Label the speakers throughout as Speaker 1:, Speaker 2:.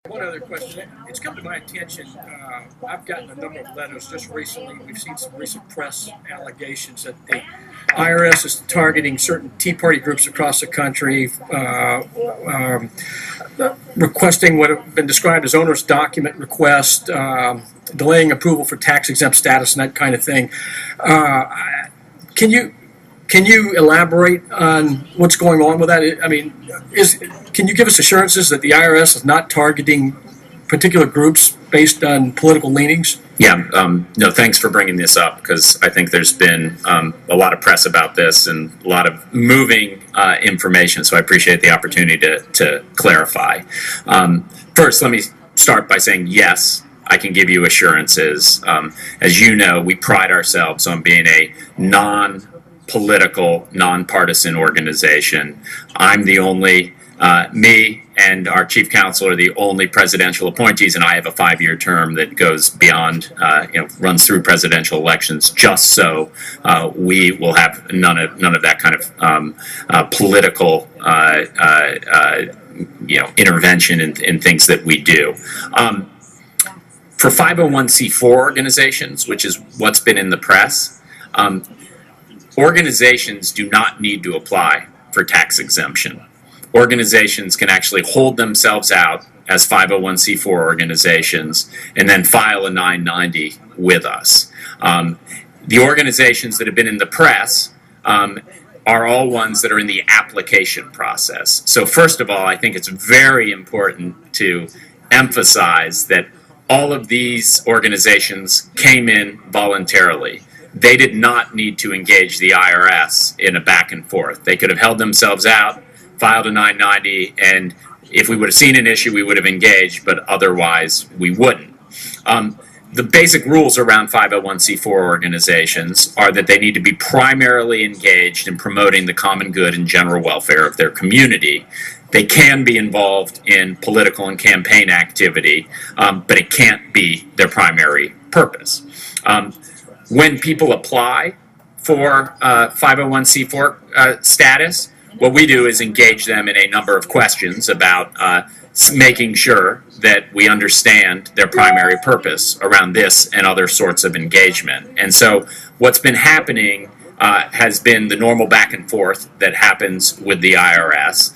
Speaker 1: One other question. It's come to my attention. I've gotten a number of letters just recently. We've seen some recent press allegations that the IRS is targeting certain Tea Party groups across the country, requesting what have been described as onerous document request, delaying approval for tax exempt status, and that kind of thing. Can you elaborate on what's going on with that? I mean, can you give us assurances that the IRS is not targeting particular groups based on political leanings?
Speaker 2: Yeah, no, thanks for bringing this up, because I think there's been a lot of press about this and a lot of moving information, so I appreciate the opportunity to clarify. First, let me start by saying yes, I can give you assurances. As you know, we pride ourselves on being a non-political, nonpartisan organization. I'm the only, me and our chief counsel are the only presidential appointees, and I have a 5-year term that goes beyond, runs through presidential elections, just so we will have none of that kind of political, intervention in things that we do. For 501c4 organizations, which is what's been in the press, organizations do not need to apply for tax exemption. Organizations can actually hold themselves out as 501c4 organizations and then file a 990 with us. The organizations that have been in the press are all ones that are in the application process. So first of all, I think it's very important to emphasize that all of these organizations came in voluntarily. They did not need to engage the IRS in a back and forth. They could have held themselves out, filed a 990, and if we would have seen an issue, we would have engaged, but otherwise we wouldn't. The basic rules around 501c4 organizations are that they need to be primarily engaged in promoting the common good and general welfare of their community. They can be involved in political and campaign activity, but it can't be their primary purpose. When people apply for 501c4 status, what we do is engage them in a number of questions about making sure that we understand their primary purpose around this and other sorts of engagement. And so what's been happening has been the normal back and forth that happens with the IRS.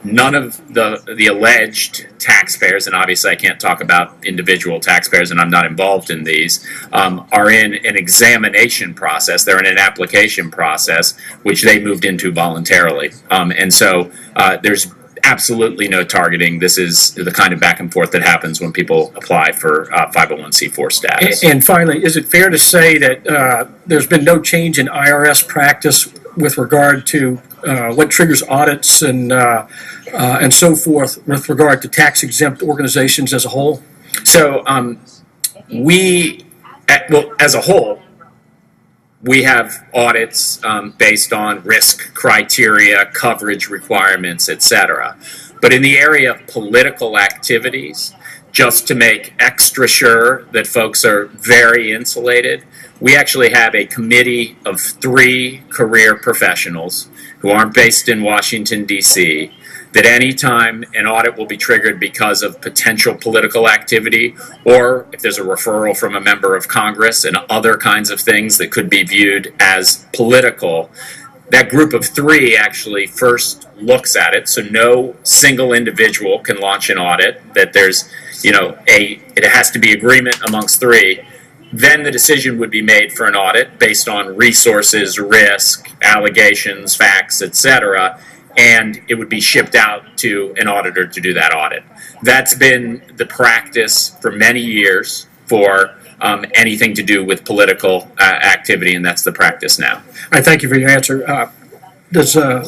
Speaker 2: None of the alleged taxpayers, and obviously I can't talk about individual taxpayers and I'm not involved in these, are in an examination process. They're in an application process, which they moved into voluntarily. And so there's absolutely no targeting. This is the kind of back and forth that happens when people apply for 501c4 status.
Speaker 1: And finally, is it fair to say that there's been no change in IRS practice with regard to what triggers audits and so forth with regard to tax-exempt organizations as a whole?
Speaker 2: So as a whole, we have audits based on risk criteria, coverage requirements, etc. But in the area of political activities, just to make extra sure that folks are very insulated, we actually have a committee of 3 career professionals who aren't based in Washington, D.C., that any time an audit will be triggered because of potential political activity, or if there's a referral from a member of Congress and other kinds of things that could be viewed as political, that group of 3 actually first looks at it. So no single individual can launch an audit, that there's, it has to be agreement amongst 3. Then the decision would be made for an audit based on resources, risk, allegations, facts, etc., and it would be shipped out to an auditor to do that audit. That's been the practice for many years for anything to do with political activity, and that's the practice now.
Speaker 1: I thank you for your answer. Does Dr.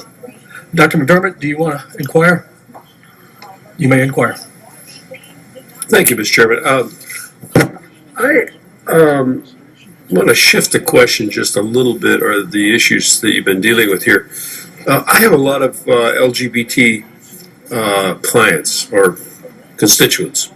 Speaker 1: McDermott, do you want to inquire? You may inquire.
Speaker 3: Thank you, Mr. Chairman. I want to shift the question just a little bit, or the issues that you've been dealing with here. I have a lot of LGBT clients or constituents,